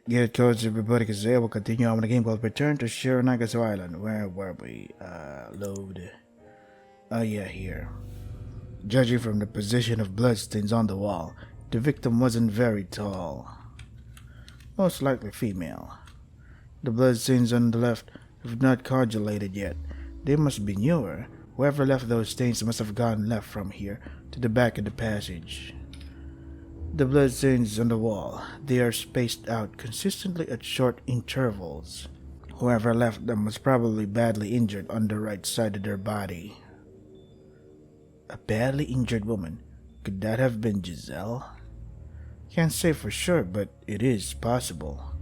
Get codes everybody because they will continue on with the game called Return to Shironagasu Island. Where were we? Load. Oh yeah, here. Judging from the position of bloodstains on the wall, the victim wasn't very tall. Most likely female. The bloodstains on the left have not coagulated yet. They must be newer. Whoever left those stains must have gone left from here to the back of the passage. The bloodstains on the wall, they are spaced out consistently at short intervals. Whoever left them was probably badly injured on the right side of their body. A badly injured woman. Could that have been Giselle? Can't say for sure, but it is possible.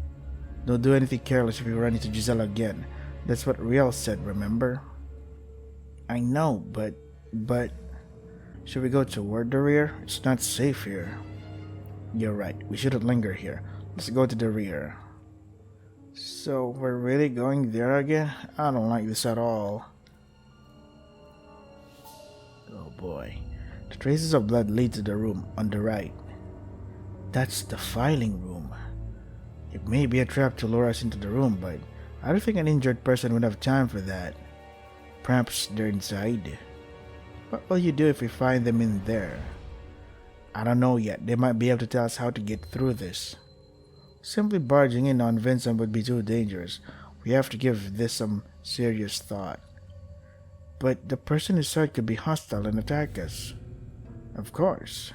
Don't do anything careless if you run into Giselle again. That's what Riel said, remember? I know, but... Should we go toward the rear? It's not safe here. You're right, we shouldn't linger here. Let's go to the rear. So, we're really going there again? I don't like this at all. Oh boy. The traces of blood lead to the room on the right. That's the filing room. It may be a trap to lure us into the room, but I don't think an injured person would have time for that. Perhaps they're inside. What will you do if we find them in there? I don't know yet. They might be able to tell us how to get through this. Simply barging in on Vincent would be too dangerous. We have to give this some serious thought. But the person inside could be hostile and attack us. Of course.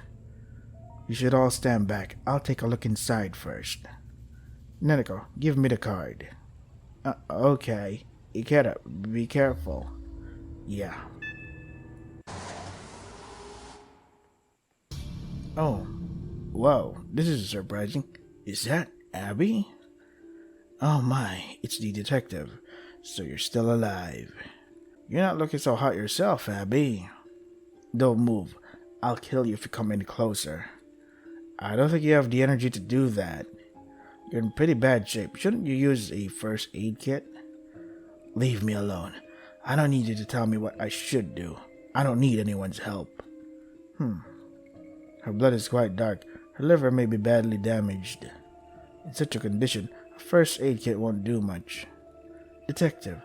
You should all stand back. I'll take a look inside first. Neneko, give me the card. Okay. Ikeda, be careful. Yeah. Oh, whoa, this is surprising. Is that Abby? Oh my, it's the detective. So you're still alive. You're not looking so hot yourself, Abby. Don't move. I'll kill you if you come any closer. I don't think you have the energy to do that. You're in pretty bad shape. Shouldn't you use a first aid kit? Leave me alone. I don't need you to tell me what I should do. I don't need anyone's help. Her blood is quite dark. Her liver may be badly damaged. In such a condition, a first aid kit won't do much. Detective,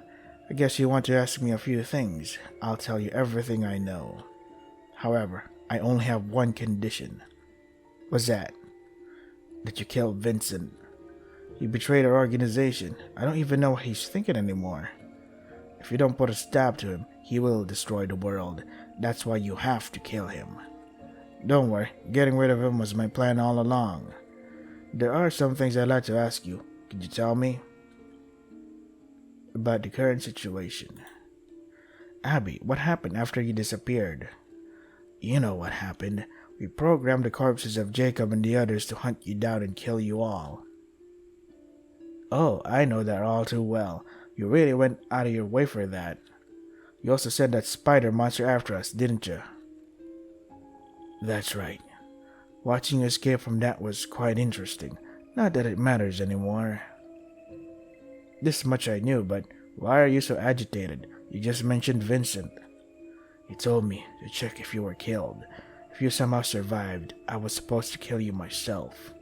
I guess you want to ask me a few things. I'll tell you everything I know. However, I only have one condition. What's that? That you killed Vincent. He betrayed our organization. I don't even know what he's thinking anymore. If you don't put a stop to him, he will destroy the world. That's why you have to kill him. Don't worry, getting rid of him was my plan all along. There are some things I'd like to ask you. Could you tell me? About the current situation. Abby, what happened after you disappeared? You know what happened. We programmed the corpses of Jacob and the others to hunt you down and kill you all. Oh, I know that all too well. You really went out of your way for that. You also sent that spider monster after us, didn't you? That's right. Watching you escape from that was quite interesting. Not that it matters anymore. This much I knew, but why are you so agitated? You just mentioned Vincent. He told me to check if you were killed. If you somehow survived, I was supposed to kill you myself.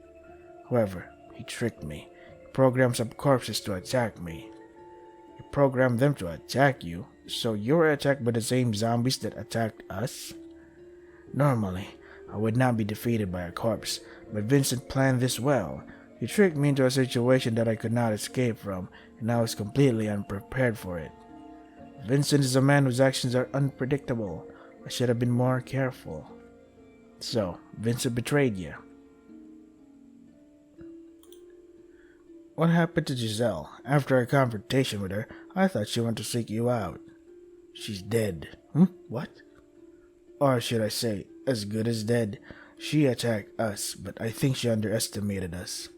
However, he tricked me. He programmed some corpses to attack me. He programmed them to attack you, so you were attacked by the same zombies that attacked us? Normally, I would not be defeated by a corpse, but Vincent planned this well. He tricked me into a situation that I could not escape from, and I was completely unprepared for it. Vincent is a man whose actions are unpredictable. I should have been more careful. So, Vincent betrayed you. What happened to Giselle? After our confrontation with her, I thought she went to seek you out. She's dead. What? Or should I say, as good as dead. She attacked us, but I think she underestimated us.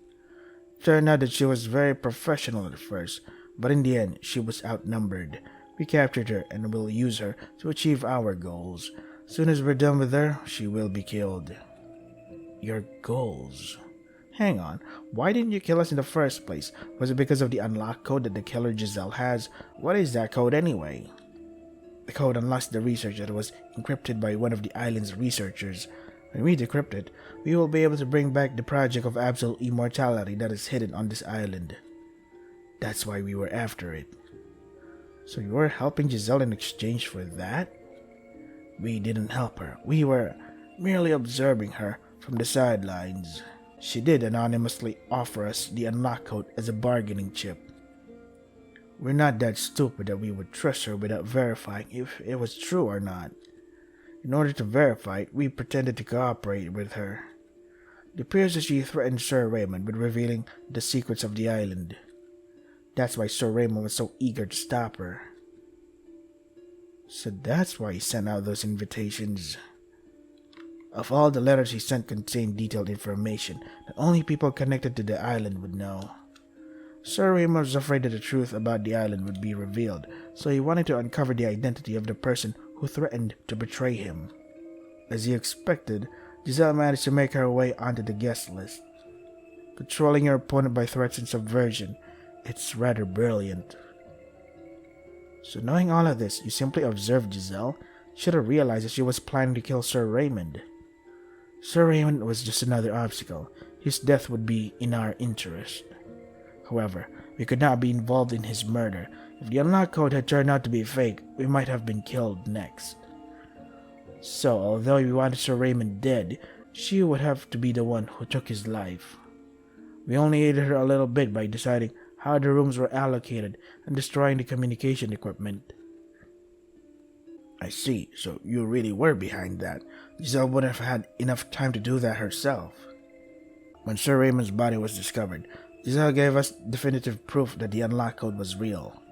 Turned out that she was very professional at first, but in the end, she was outnumbered. We captured her and will use her to achieve our goals. Soon as we're done with her, she will be killed. Your goals? Hang on, why didn't you kill us in the first place? Was it because of the unlock code that the killer Giselle has? What is that code anyway? The code unlocks the research that was encrypted by one of the island's researchers. When we decrypt it, we will be able to bring back the project of absolute immortality that is hidden on this island. That's why we were after it. So you were helping Giselle in exchange for that? We didn't help her. We were merely observing her from the sidelines. She did anonymously offer us the unlock code as a bargaining chip. We're not that stupid that we would trust her without verifying if it was true or not. In order to verify it, we pretended to cooperate with her. It appears that she threatened Sir Raymond with revealing the secrets of the island. That's why Sir Raymond was so eager to stop her. So that's why he sent out those invitations. Of all the letters he sent contained detailed information that only people connected to the island would know. Sir Raymond was afraid that the truth about the island would be revealed, so he wanted to uncover the identity of the person who threatened to betray him. As he expected, Giselle managed to make her way onto the guest list. Controlling her opponent by threats and subversion, it's rather brilliant. So knowing all of this, you simply observed Giselle. Should have realized that she was planning to kill Sir Raymond. Sir Raymond was just another obstacle. His death would be in our interest. However, we could not be involved in his murder. If the unlock code had turned out to be fake, we might have been killed next. So, although we wanted Sir Raymond dead, she would have to be the one who took his life. We only aided her a little bit by deciding how the rooms were allocated and destroying the communication equipment. I see, so you really were behind that. Giselle wouldn't have had enough time to do that herself. When Sir Raymond's body was discovered, Giselle gave us definitive proof that the unlock code was real.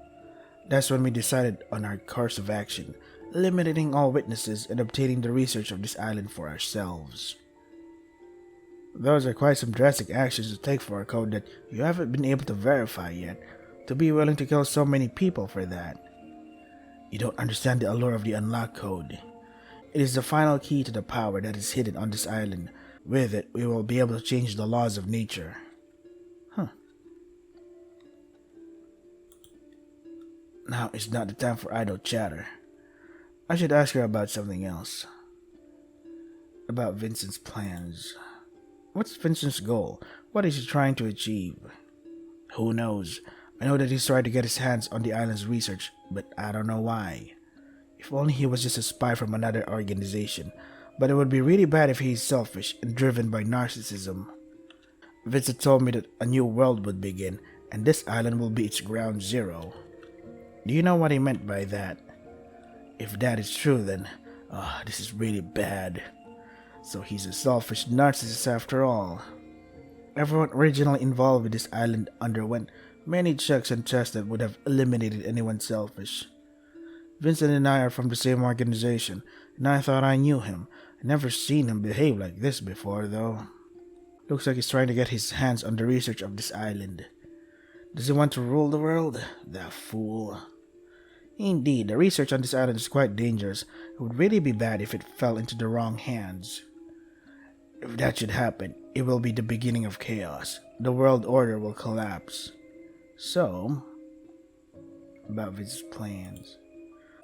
That's when we decided on our course of action, eliminating all witnesses and obtaining the research of this island for ourselves. Those are quite some drastic actions to take for a code that you haven't been able to verify yet, to be willing to kill so many people for that. You don't understand the allure of the unlock code. It is the final key to the power that is hidden on this island. With it, we will be able to change the laws of nature. Now is not the time for idle chatter. I should ask her about something else. About Vincent's plans. What's Vincent's goal? What is he trying to achieve? Who knows? I know that he's trying to get his hands on the island's research, but I don't know why. If only he was just a spy from another organization. But it would be really bad if he's selfish and driven by narcissism. Vincent told me that a new world would begin, and this island will be its ground zero. Do you know what he meant by that? If that is true, then, this is really bad. So he's a selfish narcissist after all. Everyone originally involved with this island underwent many checks and tests that would have eliminated anyone selfish. Vincent and I are from the same organization, and I thought I knew him. I never seen him behave like this before, though. Looks like he's trying to get his hands on the research of this island. Does he want to rule the world? That fool. Indeed, the research on this island is quite dangerous. It would really be bad if it fell into the wrong hands. If that should happen, it will be the beginning of chaos. The world order will collapse. So, about Vincent's plans.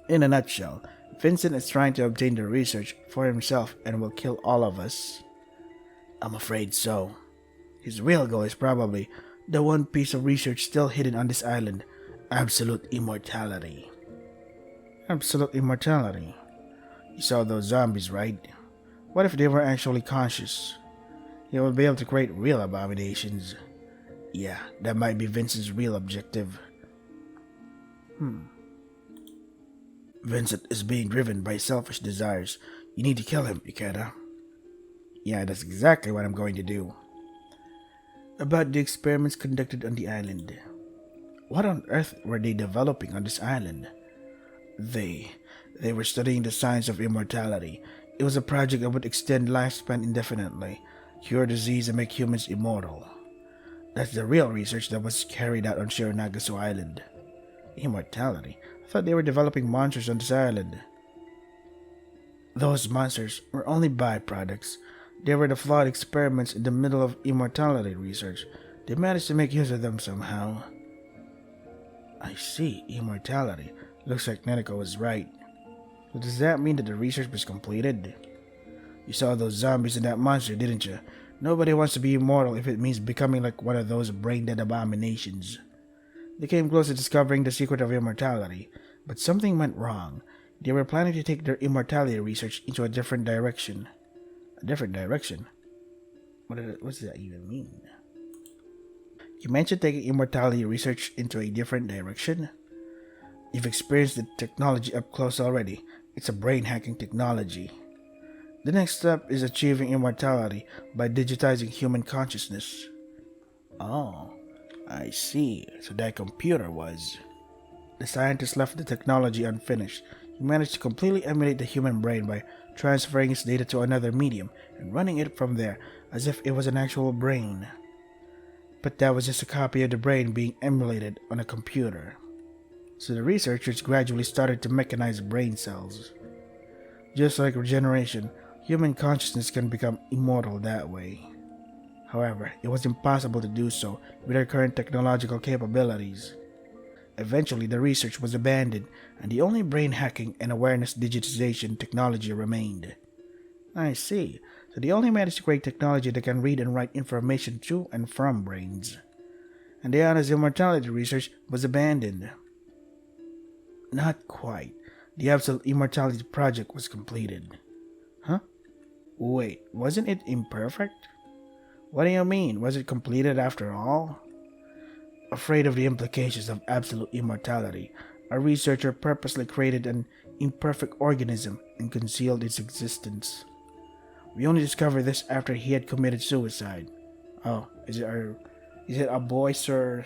In a nutshell, Vincent is trying to obtain the research for himself and will kill all of us. I'm afraid so. His real goal is probably the one piece of research still hidden on this island, absolute immortality. Absolute immortality. You saw those zombies, right? What if they were actually conscious? He would be able to create real abominations. Yeah, that might be Vincent's real objective. Vincent is being driven by selfish desires. You need to kill him, Ikeda. Yeah, that's exactly what I'm going to do. About the experiments conducted on the island. What on earth were they developing on this island? They were studying the science of immortality. It was a project that would extend lifespan indefinitely, cure disease and make humans immortal. That's the real research that was carried out on Shironagasu Island. Immortality? I thought they were developing monsters on this island. Those monsters were only byproducts. They were the flawed experiments in the middle of immortality research. They managed to make use of them somehow. I see, immortality. Looks like Neneko was right. So does that mean that the research was completed? You saw those zombies and that monster, didn't you? Nobody wants to be immortal if it means becoming like one of those brain-dead abominations. They came close to discovering the secret of immortality, but something went wrong. They were planning to take their immortality research into a different direction. A different direction? What does that even mean? You mentioned taking immortality research into a different direction? You've experienced the technology up close already. It's a brain-hacking technology. The next step is achieving immortality by digitizing human consciousness. Oh, I see. So that computer was. The scientist left the technology unfinished. He managed to completely emulate the human brain by transferring its data to another medium and running it from there as if it was an actual brain. But that was just a copy of the brain being emulated on a computer. So the researchers gradually started to mechanize brain cells. Just like regeneration, human consciousness can become immortal that way. However, it was impossible to do so with our current technological capabilities. Eventually, the research was abandoned, and the only brain hacking and awareness digitization technology remained. I see. So they only managed to create technology that can read and write information to and from brains. And Diana's immortality research was abandoned. Not quite. The Absolute Immortality Project was completed. Huh? Wait, wasn't it imperfect? What do you mean? Was it completed after all? Afraid of the implications of absolute immortality, a researcher purposely created an imperfect organism and concealed its existence. We only discovered this after he had committed suicide. Oh, is it our boy, Sir?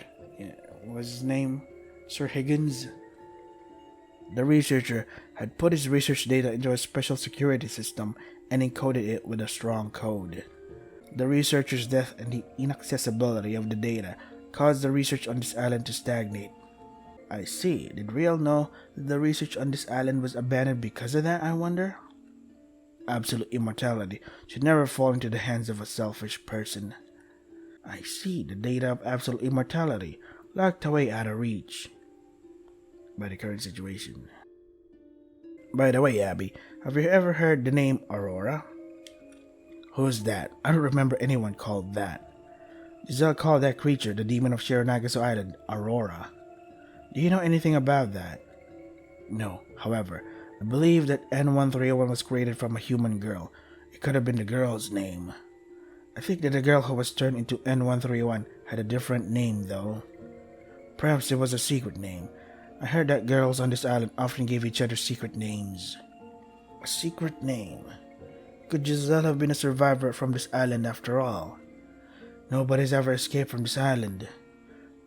What's his name? Sir Higgins? The researcher had put his research data into a special security system and encoded it with a strong code. The researcher's death and the inaccessibility of the data caused the research on this island to stagnate. I see. Did Real know that the research on this island was abandoned because of that, I wonder? Absolute immortality should never fall into the hands of a selfish person. I see. The data of absolute immortality locked away out of reach by the current situation. By the way, Abby, have you ever heard the name Aurora? Who's that? I don't remember anyone called that. Giselle called that creature, the demon of Shironagasu Island, Aurora. Do you know anything about that? No. However, I believe that N1301 was created from a human girl. It could have been the girl's name. I think that the girl who was turned into N1301 had a different name, though. Perhaps it was a secret name. I heard that girls on this island often gave each other secret names. A secret name? Could Giselle have been a survivor from this island after all? Nobody's ever escaped from this island.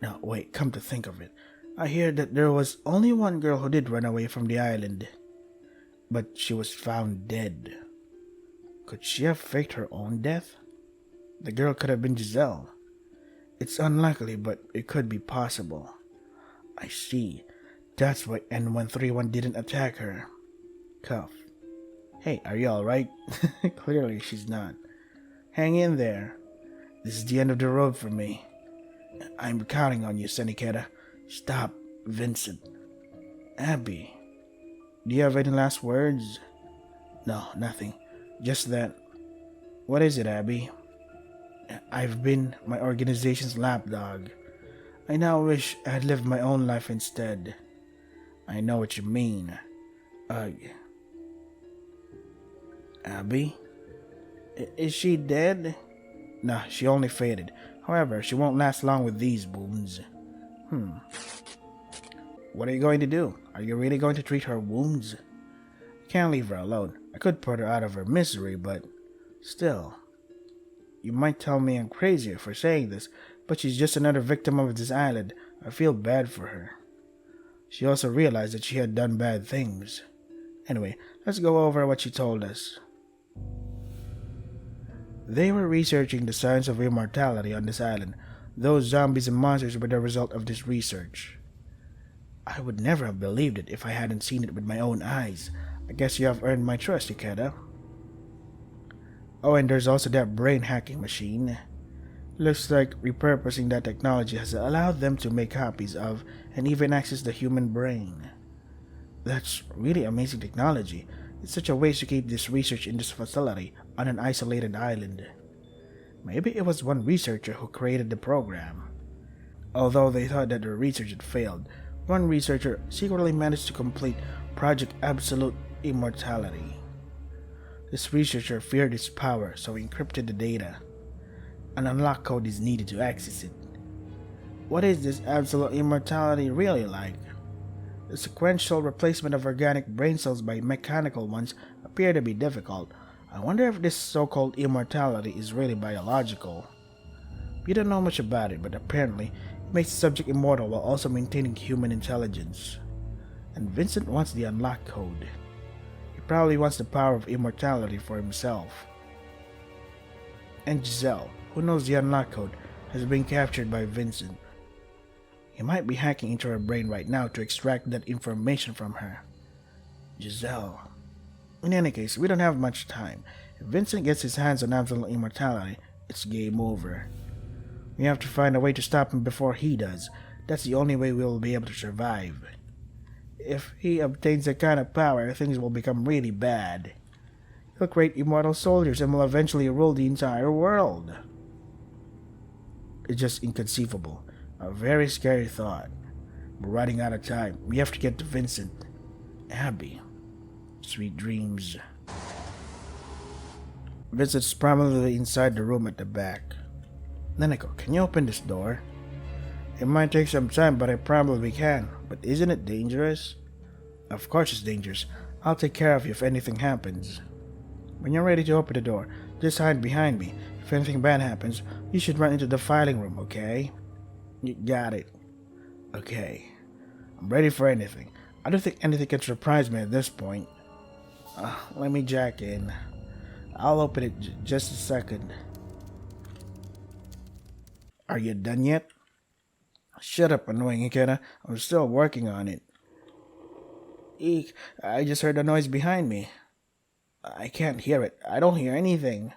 Now, wait, come to think of it. I hear that there was only one girl who did run away from the island. But she was found dead. Could she have faked her own death? The girl could have been Giselle. It's unlikely, but it could be possible. I see. That's why N131 didn't attack her. Cuff. Hey, are you alright? Clearly she's not. Hang in there. This is the end of the road for me. I'm counting on you, Seniketa. Stop, Vincent. Abby. Do you have any last words? No, nothing. Just that. What is it, Abby? I've been my organization's lapdog. I now wish I had lived my own life instead. I know what you mean. Ugh. Abby? Is she dead? Nah, she only faded. However, she won't last long with these wounds. What are you going to do? Are you really going to treat her wounds? Can't leave her alone. I could put her out of her misery, but still. You might tell me I'm crazy for saying this, but she's just another victim of this island. I feel bad for her. She also realized that she had done bad things. Anyway, let's go over what she told us. They were researching the science of immortality on this island. Those zombies and monsters were the result of this research. I would never have believed it if I hadn't seen it with my own eyes. I guess you have earned my trust, Ikeda. Oh, and there's also that brain hacking machine. Looks like repurposing that technology has allowed them to make copies of and even access the human brain. That's really amazing technology. It's such a waste to keep this research in this facility on an isolated island. Maybe it was one researcher who created the program. Although they thought that their research had failed, one researcher secretly managed to complete Project Absolute Immortality. This researcher feared its power, so he encrypted the data. An unlock code is needed to access it. What is this absolute immortality really like? The sequential replacement of organic brain cells by mechanical ones appear to be difficult. I wonder if this so-called immortality is really biological. We don't know much about it, but apparently it makes the subject immortal while also maintaining human intelligence. And Vincent wants the unlock code. He probably wants the power of immortality for himself. And Giselle, who knows the unlock code, has been captured by Vincent. He might be hacking into her brain right now to extract that information from her. Giselle. In any case, we don't have much time. If Vincent gets his hands on absolute immortality, it's game over. We have to find a way to stop him before he does. That's the only way we will be able to survive. If he obtains that kind of power, things will become really bad. He'll create immortal soldiers and will eventually rule the entire world. It's just inconceivable. A very scary thought. We're running out of time. We have to get to Vincent. Abby. Sweet dreams. Vincent's probably inside the room at the back. Nanako, can you open this door? It might take some time, but I probably can. But isn't it dangerous? Of course it's dangerous. I'll take care of you if anything happens. When you're ready to open the door, just hide behind me. If anything bad happens, you should run into the filing room, okay? You got it. Okay. I'm ready for anything. I don't think anything can surprise me at this point. Let me jack in. I'll open it just a second. Are you done yet? Shut up, annoying Ikeda. I'm still working on it. Eek, I just heard a noise behind me. I can't hear it. I don't hear anything.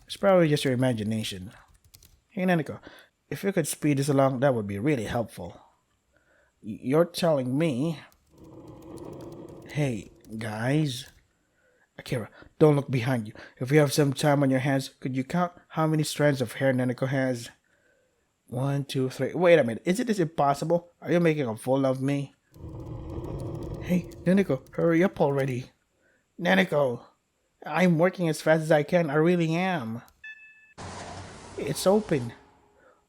It's probably just your imagination. Hey, Nanako, if you could speed this along, that would be really helpful. You're telling me? Hey, guys. Akira, don't look behind you. If you have some time on your hands, could you count how many strands of hair Nanako has? 1, 2, 3. Wait a minute. Isn't this impossible? Are you making a fool of me? Hey, Nanako, hurry up already. Nanako, I'm working as fast as I can. I really am. It's open.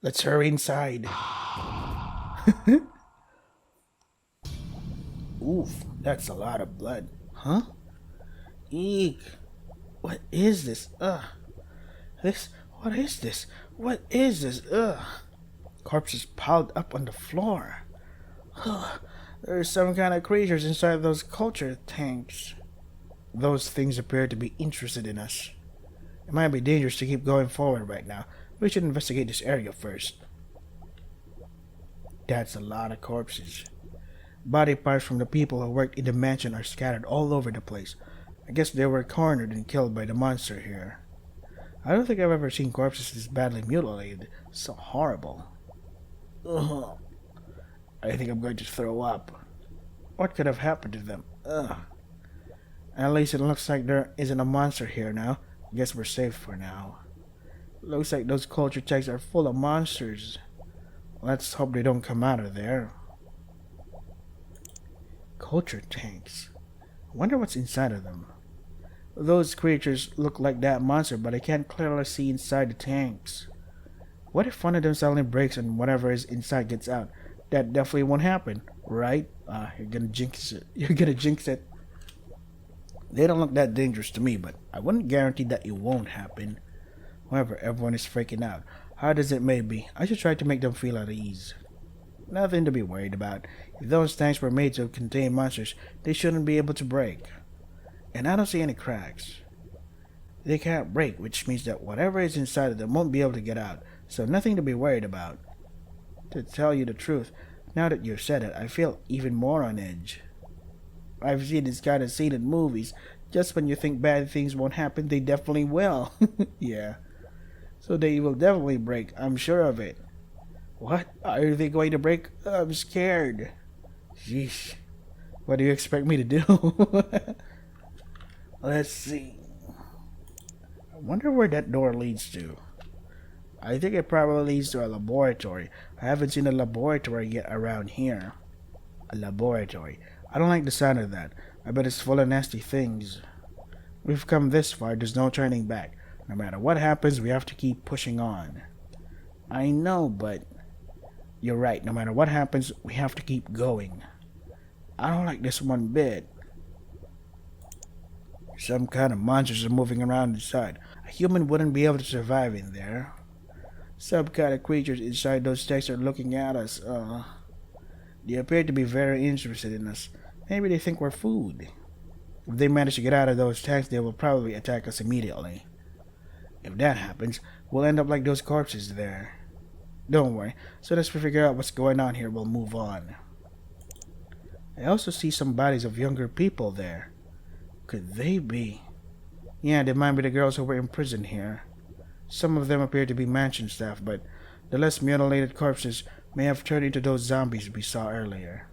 Let's hurry inside. Oof, that's a lot of blood. Huh? Eek. What is this? What is this? What is this? Corpses piled up on the floor. There's some kind of creatures inside those culture tanks. Those things appear to be interested in us. It might be dangerous to keep going forward right now. We should investigate this area first. That's a lot of corpses. Body parts from the people who worked in the mansion are scattered all over the place. I guess they were cornered and killed by the monster here. I don't think I've ever seen corpses this badly mutilated. It's so horrible. Ugh. I think I'm going to throw up. What could have happened to them? Ugh. At least it looks like there isn't a monster here now. I guess we're safe for now. Looks like those culture tanks are full of monsters. Let's hope they don't come out of there. Culture tanks. I wonder what's inside of them. Those creatures look like that monster, but I can't clearly see inside the tanks. What if one of them suddenly breaks and whatever is inside gets out? That definitely won't happen, right? You're gonna jinx it. You're gonna jinx it. They don't look that dangerous to me, but I wouldn't guarantee that it won't happen. However, everyone is freaking out. Hard as it may be, I should try to make them feel at ease. Nothing to be worried about. If those tanks were made to contain monsters, they shouldn't be able to break. And I don't see any cracks. They can't break, which means that whatever is inside of them won't be able to get out, so nothing to be worried about. To tell you the truth, now that you've said it, I feel even more on edge. I've seen this kind of scene in movies. Just when you think bad things won't happen, they definitely will. Yeah. So they will definitely break, I'm sure of it. What? Are they going to break? I'm scared. Sheesh. What do you expect me to do? Let's see. I wonder where that door leads to. I think it probably leads to a laboratory. I haven't seen a laboratory yet around here. A laboratory. I don't like the sound of that. I bet it's full of nasty things. We've come this far, there's no turning back. No matter what happens, we have to keep pushing on. I know, but you're right. No matter what happens, we have to keep going. I don't like this one bit. Some kind of monsters are moving around inside. A human wouldn't be able to survive in there. Some kind of creatures inside those tanks are looking at us. They appear to be very interested in us. Maybe they think we're food. If they manage to get out of those tanks, they will probably attack us immediately. If that happens, we'll end up like those corpses there. Don't worry, as soon as we figure out what's going on here, we'll move on. I also see some bodies of younger people there. Could they be? Yeah, they might be the girls who were imprisoned here. Some of them appear to be mansion staff, but the less mutilated corpses may have turned into those zombies we saw earlier.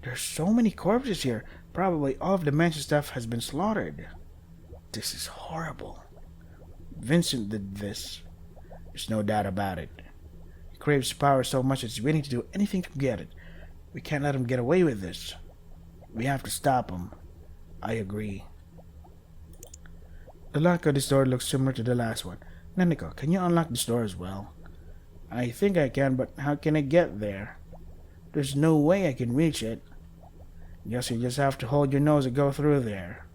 There's so many corpses here. Probably all of the mansion staff has been slaughtered. This is horrible. Vincent did this. There's no doubt about it. He craves power so much that he's willing to do anything to get it. We can't let him get away with this. We have to stop him. I agree. The lock of this door looks similar to the last one. Nanako, can you unlock this door as well? I think I can, but how can I get there? There's no way I can reach it. Guess you just have to hold your nose and go through there.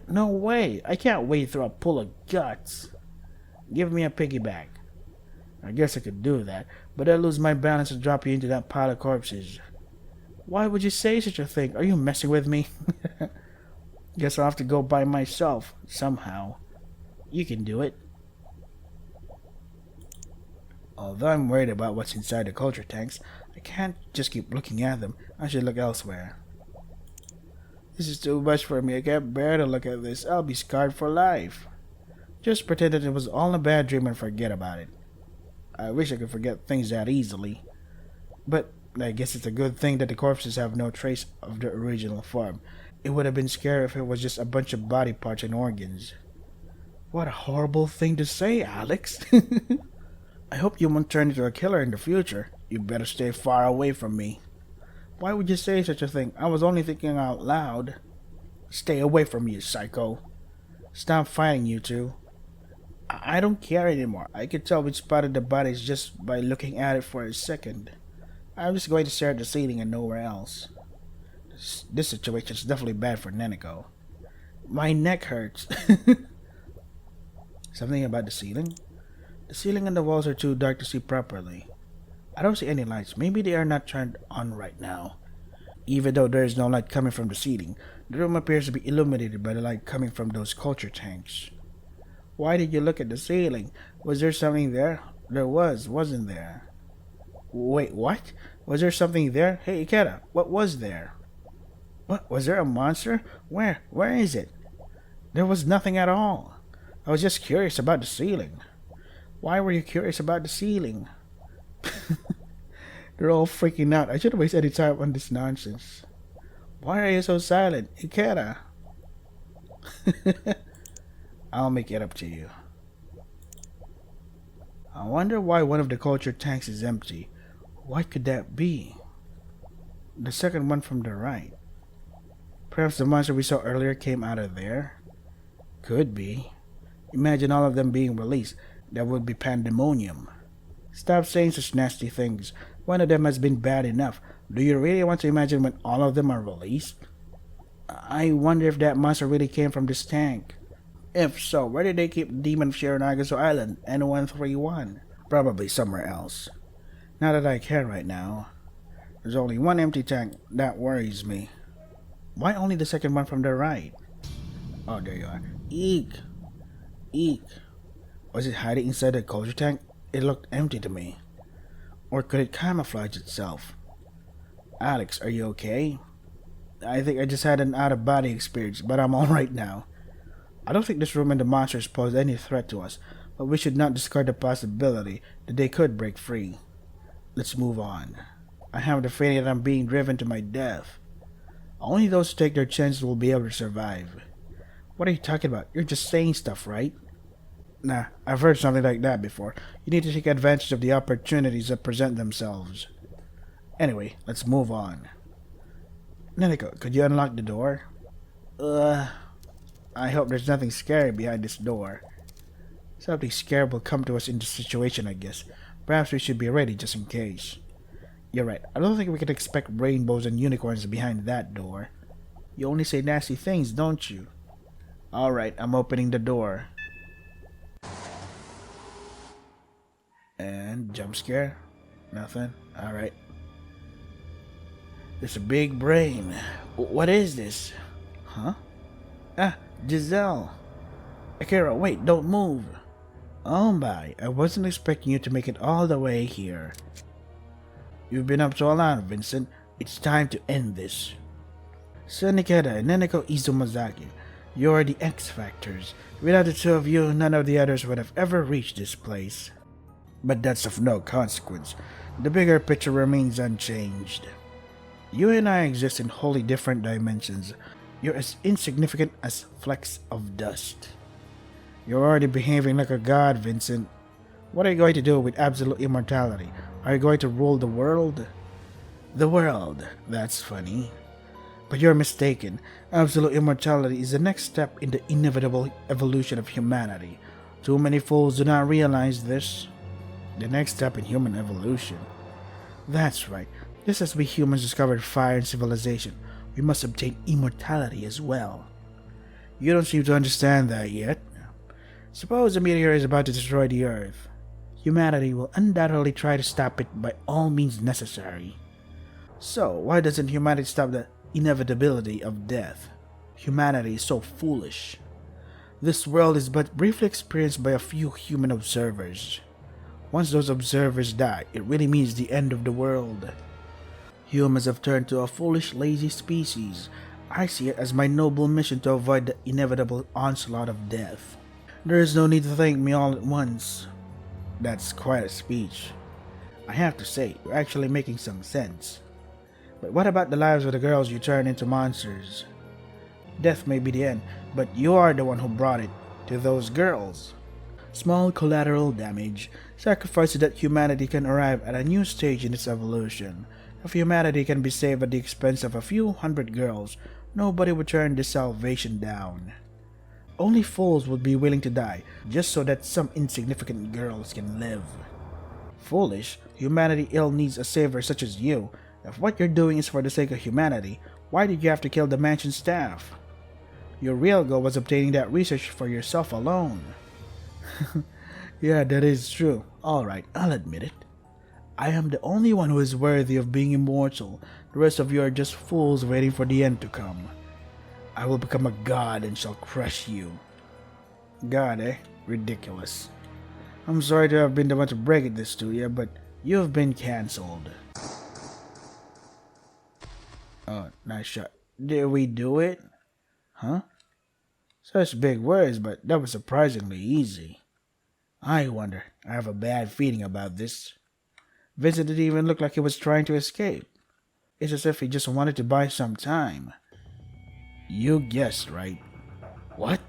No way! I can't wade through a pool of guts. Give me a piggyback. I guess I could do that, but I'd lose my balance and drop you into that pile of corpses. Why would you say such a thing? Are you messing with me? Guess I'll have to go by myself, somehow. You can do it. Although I'm worried about what's inside the culture tanks, I can't just keep looking at them. I should look elsewhere. This is too much for me. I can't bear to look at this. I'll be scarred for life. Just pretend that it was all a bad dream and forget about it. I wish I could forget things that easily. But I guess it's a good thing that the corpses have no trace of their original form. It would have been scary if it was just a bunch of body parts and organs. What a horrible thing to say, Alex. I hope you won't turn into a killer in the future. You better stay far away from me. Why would you say such a thing? I was only thinking out loud. Stay away from me, you psycho. Stop fighting, you two. I don't care anymore. I could tell which spotted the bodies just by looking at it for a second. I'm just going to stare at the ceiling and nowhere else. This situation is definitely bad for Nanako. My neck hurts. Something about the ceiling? The ceiling and the walls are too dark to see properly. I don't see any lights. Maybe they are not turned on right now. Even though there is no light coming from the ceiling, the room appears to be illuminated by the light coming from those culture tanks. Why did you look at the ceiling? Was there something there? There was, wasn't there? Wait, what? Was there something there? Hey, Ikeda, what was there? What? Was there a monster? Where? Where is it? There was nothing at all. I was just curious about the ceiling. Why were you curious about the ceiling? They're all freaking out. I shouldn't waste any time on this nonsense. Why are you so silent, Ikeda? I'll make it up to you. I wonder why one of the culture tanks is empty. What could that be? The second one from the right. Perhaps the monster we saw earlier came out of there? Could be. Imagine all of them being released. That would be pandemonium. Stop saying such nasty things. One of them has been bad enough. Do you really want to imagine when all of them are released? I wonder if that monster really came from this tank. If so, where did they keep the demon of Shironagasu Island, N131? Probably somewhere else. Not that I care right now. There's only one empty tank. That worries me. Why only the second one from the right? Oh, there you are. Eek! Eek! Was it hiding inside the culture tank? It looked empty to me. Or could it camouflage itself? Alex, are you okay? I think I just had an out-of-body experience, but I'm alright now. I don't think this room and the monsters pose any threat to us, but we should not discard the possibility that they could break free. Let's move on. I have the feeling that I'm being driven to my death. Only those who take their chances will be able to survive. What are you talking about? You're just saying stuff, right? Nah, I've heard something like that before. You need to take advantage of the opportunities that present themselves. Anyway, let's move on. Neneko, could you unlock the door? Uh, I hope there's nothing scary behind this door. Something scary will come to us in this situation, I guess. Perhaps we should be ready just in case. You're right. I don't think we can expect rainbows and unicorns behind that door. You only say nasty things, don't you? Alright, I'm opening the door. And jump scare? Nothing? Alright. There's a big brain. What is this? Huh? Ah, Giselle. Akira, wait, don't move. Oh my, I wasn't expecting you to make it all the way here. You've been up so long, Vincent. It's time to end this. Sonikeda and Neneko Izumazaki, you're the X-Factors. Without the two of you, none of the others would have ever reached this place. But that's of no consequence. The bigger picture remains unchanged. You and I exist in wholly different dimensions. You're as insignificant as flecks of dust. You're already behaving like a god, Vincent. What are you going to do with absolute immortality? Are you going to rule the world? The world. That's funny. But you're mistaken. Absolute immortality is the next step in the inevitable evolution of humanity. Too many fools do not realize this. The next step in human evolution. That's right. Just as we humans discovered fire and civilization, we must obtain immortality as well. You don't seem to understand that yet. Suppose a meteor is about to destroy the Earth. Humanity will undoubtedly try to stop it by all means necessary. So, why doesn't humanity stop the inevitability of death? Humanity is so foolish. This world is but briefly experienced by a few human observers. Once those observers die, it really means the end of the world. Humans have turned to a foolish, lazy species. I see it as my noble mission to avoid the inevitable onslaught of death. There is no need to thank me all at once. That's quite a speech. I have to say, you're actually making some sense. But what about the lives of the girls you turn into monsters? Death may be the end, but you are the one who brought it to those girls. Small collateral damage, sacrifice so that humanity can arrive at a new stage in its evolution. If humanity can be saved at the expense of a few hundred girls, nobody would turn this salvation down. Only fools would be willing to die, just so that some insignificant girls can live. Foolish, humanity ill needs a savior such as you. If what you're doing is for the sake of humanity, why did you have to kill the mansion staff? Your real goal was obtaining that research for yourself alone. Yeah, that is true. Alright, I'll admit it. I am the only one who is worthy of being immortal. The rest of you are just fools waiting for the end to come. I will become a god and shall crush you. God, eh? Ridiculous. I'm sorry to have been the one to break this to you, but you have been cancelled. Oh, nice shot. Did we do it? Huh? Such big words, but that was surprisingly easy. I wonder. I have a bad feeling about this. Vincent didn't even look like he was trying to escape. It's as if he just wanted to buy some time. You guessed right. What?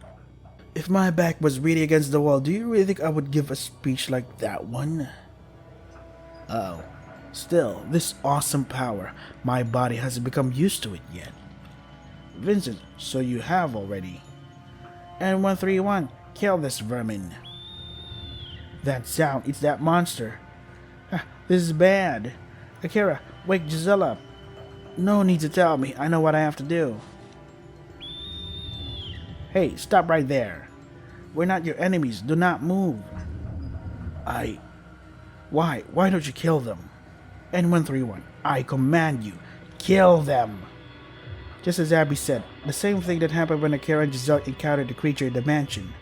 If my back was really against the wall, do you really think I would give a speech like that one? Oh. Still, this awesome power, my body hasn't become used to it yet. Vincent, so you have already. And 131, kill this vermin. That sound, it's that monster. This is bad. Akira, wake Giselle up. No need to tell me, I know what I have to do. Hey, stop right there. We're not your enemies, do not move. Why? Why don't you kill them? N131, I command you, kill them! Just as Abby said, the same thing that happened when Akira and Giselle encountered the creature in the mansion.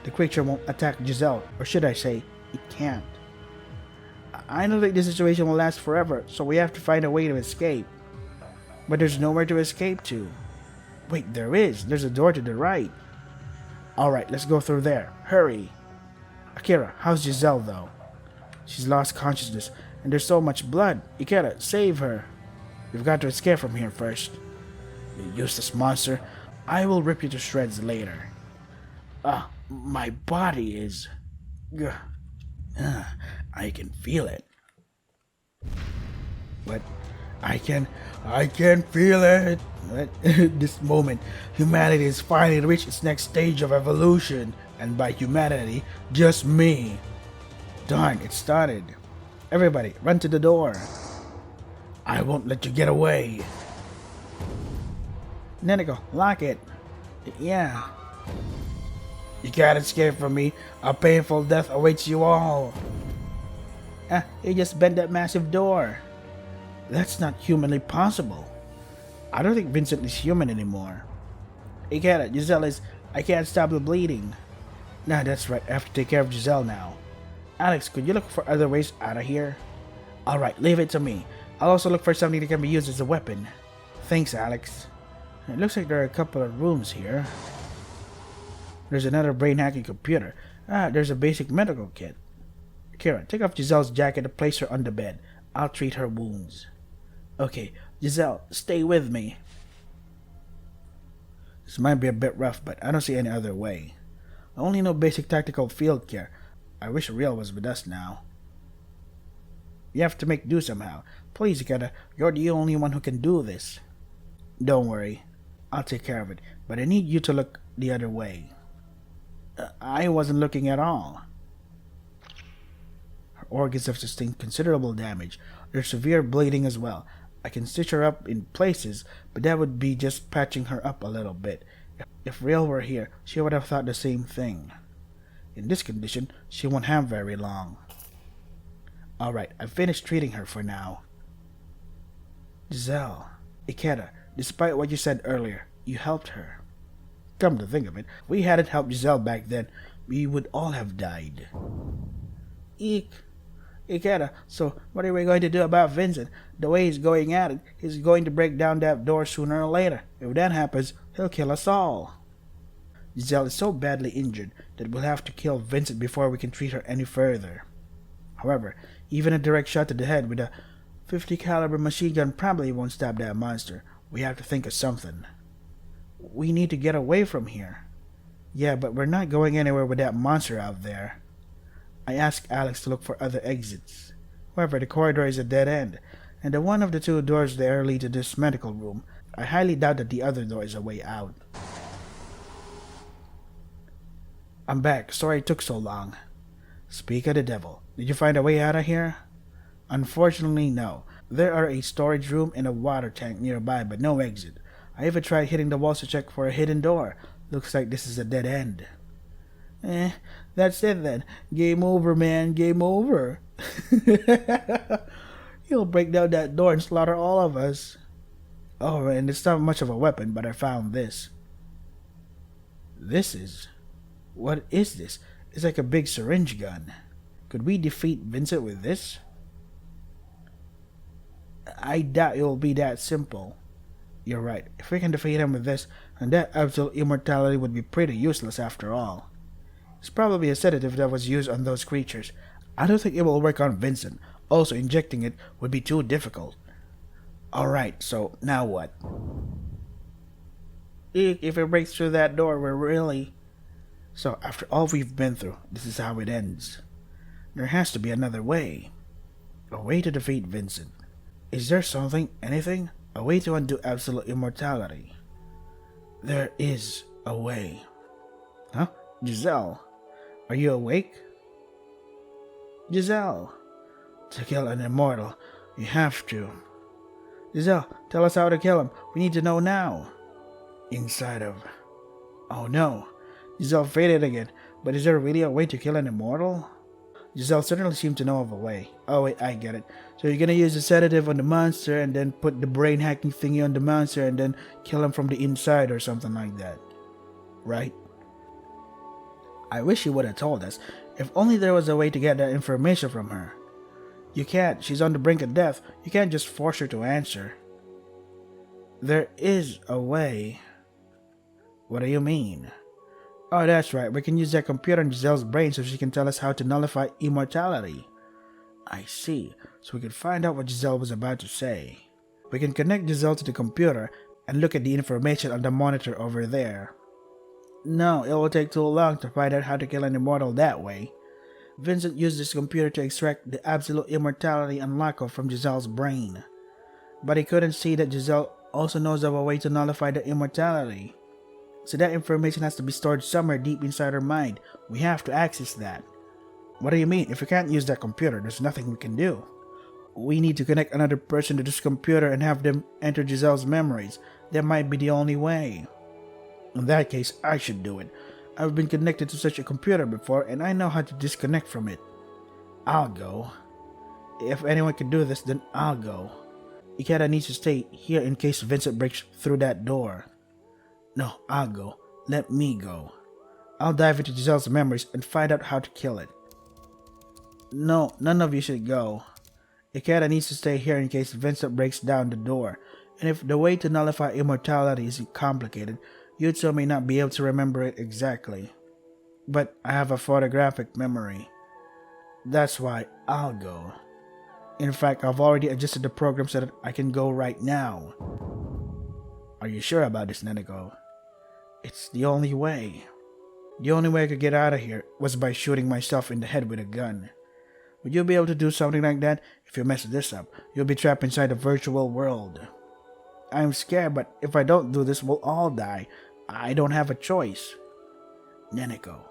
The creature won't attack Giselle, or should I say, it can't. I know that this situation will last forever, so we have to find a way to escape. But there's nowhere to escape to. Wait, there is. There's a door to the right. Alright, let's go through there. Hurry. Akira, how's Giselle though? She's lost consciousness, and there's so much blood. Akira, save her. We've got to escape from here first. You useless monster. I will rip you to shreds later. My body is... Ugh. I can feel it. But I can feel it. At this moment, humanity has finally reached its next stage of evolution. And by humanity, just me. Darn, it started. Everybody, run to the door. I won't let you get away. Neneko, lock it. Yeah. You can't escape from me. A painful death awaits you all. You just bent that massive door. That's not humanly possible. I don't think Vincent is human anymore. Ikeda, Giselle is... I can't stop the bleeding. Nah, that's right. I have to take care of Giselle now. Alex, could you look for other ways out of here? Alright, leave it to me. I'll also look for something that can be used as a weapon. Thanks, Alex. It looks like there are a couple of rooms here. There's another brain hacking computer. There's a basic medical kit. Kira, take off Giselle's jacket and place her on the bed. I'll treat her wounds. Okay, Giselle, stay with me. This might be a bit rough, but I don't see any other way. I only know basic tactical field care. I wish Real was with us now. You have to make do somehow. Please, Ikeda, you're the only one who can do this. Don't worry. I'll take care of it, but I need you to look the other way. I wasn't looking at all. Her organs have sustained considerable damage. There's severe bleeding as well. I can stitch her up in places, but that would be just patching her up a little bit. If Real were here, she would have thought the same thing. In this condition, she won't have very long. Alright, I've finished treating her for now. Giselle, Ikeda, despite what you said earlier, you helped her. Come to think of it, if we hadn't helped Giselle back then, we would all have died. Ikeda, so what are we going to do about Vincent? The way he's going at it, he's going to break down that door sooner or later. If that happens, he'll kill us all. Giselle is so badly injured that we'll have to kill Vincent before we can treat her any further. However, even a direct shot to the head with a .50 caliber machine gun probably won't stop that monster. We have to think of something. We need to get away from here. Yeah, but we're not going anywhere with that monster out there. I asked Alex to look for other exits. However, the corridor is a dead end, and the one of the two doors there lead to this medical room. I highly doubt that the other door is a way out. I'm back. Sorry it took so long. Speak of the devil. Did you find a way out of here? Unfortunately, no. There are a storage room and a water tank nearby, but no exit. I even tried hitting the walls to check for a hidden door. Looks like this is a dead end. That's it then. Game over, man. Game over. He'll break down that door and slaughter all of us. Oh, and it's not much of a weapon, but I found this. What is this? It's like a big syringe gun. Could we defeat Vincent with this? I doubt it will be that simple. You're right. If we can defeat him with this, then that absolute immortality would be pretty useless after all. It's probably a sedative that was used on those creatures. I don't think it will work on Vincent. Also, injecting it would be too difficult. Alright, so now what? If it breaks through that door, we're really... So, after all we've been through, this is how it ends. There has to be another way. A way to defeat Vincent. Is there something, anything? A way to undo absolute immortality. There is a way. Huh? Giselle, are you awake? Giselle, to kill an immortal, you have to. Giselle, tell us how to kill him. We need to know now. Inside of... Oh no. Giselle faded again. But is there really a way to kill an immortal? Giselle certainly seemed to know of a way. Oh wait, I get it. So you're gonna use a sedative on the monster and then put the brain hacking thingy on the monster and then kill him from the inside or something like that. Right? I wish you would have told us. If only there was a way to get that information from her. You can't. She's on the brink of death. You can't just force her to answer. There is a way. What do you mean? Oh, that's right. We can use that computer in Giselle's brain so she can tell us how to nullify immortality. I see. So we can find out what Giselle was about to say. We can connect Giselle to the computer and look at the information on the monitor over there. No, it will take too long to find out how to kill an immortal that way. Vincent used his computer to extract the absolute immortality unlocker from Giselle's brain. But he couldn't see that Giselle also knows of a way to nullify the immortality. So that information has to be stored somewhere deep inside her mind. We have to access that. What do you mean? If we can't use that computer, there's nothing we can do. We need to connect another person to this computer and have them enter Giselle's memories. That might be the only way. In that case, I should do it. I've been connected to such a computer before and I know how to disconnect from it. I'll go. If anyone can do this, then I'll go. Ikeda needs to stay here in case Vincent breaks through that door. No, I'll go. Let me go. I'll dive into Giselle's memories and find out how to kill it. No, none of you should go. Ikeda needs to stay here in case Vincent breaks down the door. And if the way to nullify immortality is complicated, you two may not be able to remember it exactly. But I have a photographic memory. That's why I'll go. In fact, I've already adjusted the program so that I can go right now. Are you sure about this, Neneko? It's the only way. The only way I could get out of here was by shooting myself in the head with a gun. Would you be able to do something like that? If you mess this up, you'll be trapped inside a virtual world. I'm scared, but if I don't do this, we'll all die. I don't have a choice. Neneko.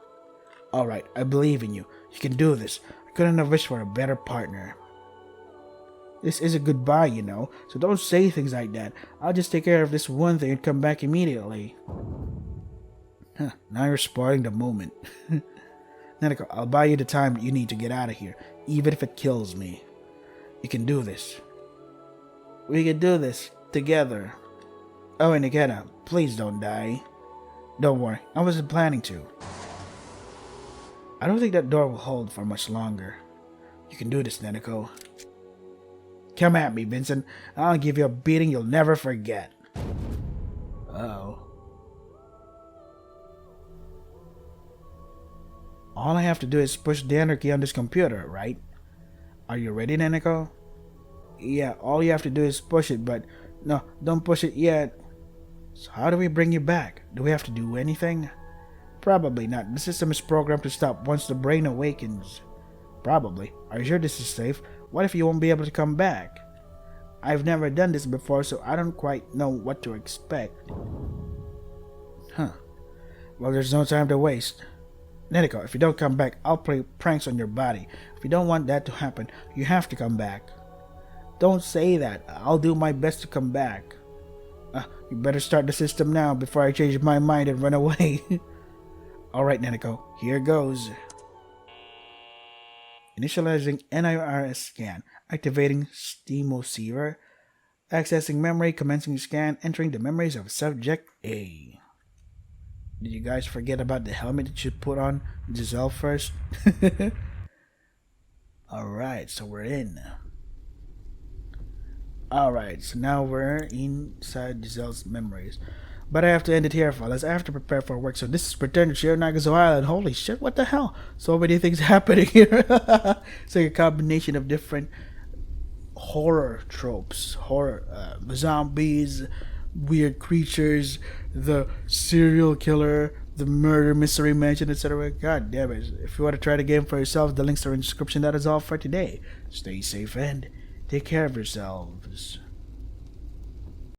Alright, I believe in you. You can do this. I couldn't have wished for a better partner. This is a goodbye, you know, so don't say things like that. I'll just take care of this one thing and come back immediately. Now you're spoiling the moment. Neneko, I'll buy you the time you need to get out of here, even if it kills me. You can do this. We can do this together. Oh, and Ikeda, please don't die. Don't worry, I wasn't planning to. I don't think that door will hold for much longer. You can do this, Neneko. Come at me, Vincent. I'll give you a beating you'll never forget. Uh-oh. All I have to do is push the enter key on this computer, right? Are you ready, Neneko? Yeah, all you have to do is push it, but no, don't push it yet. So how do we bring you back? Do we have to do anything? Probably not. The system is programmed to stop once the brain awakens. Probably. Are you sure this is safe? What if you won't be able to come back? I've never done this before, so I don't quite know what to expect. Well, there's no time to waste. Neneko, if you don't come back, I'll play pranks on your body. If you don't want that to happen, you have to come back. Don't say that. I'll do my best to come back. You better start the system now before I change my mind and run away. Alright, Neneko, here goes. Initializing NIRS scan. Activating Steamoceiver. Accessing memory. Commencing scan. Entering the memories of subject A. Did you guys forget about the helmet that you put on Giselle first? Alright, so we're in. Alright, so now we're inside Giselle's memories. But I have to end it here, fellas. I have to prepare for work. So this is Return to Shironagasu Island. Holy shit, what the hell? So many things happening here. It's like a combination of different horror tropes. Zombies, weird creatures, the serial killer, the murder mystery mansion, etc. God damn it. If you want to try the game for yourself, the links are in the description. That is all for today. Stay safe and take care of yourselves.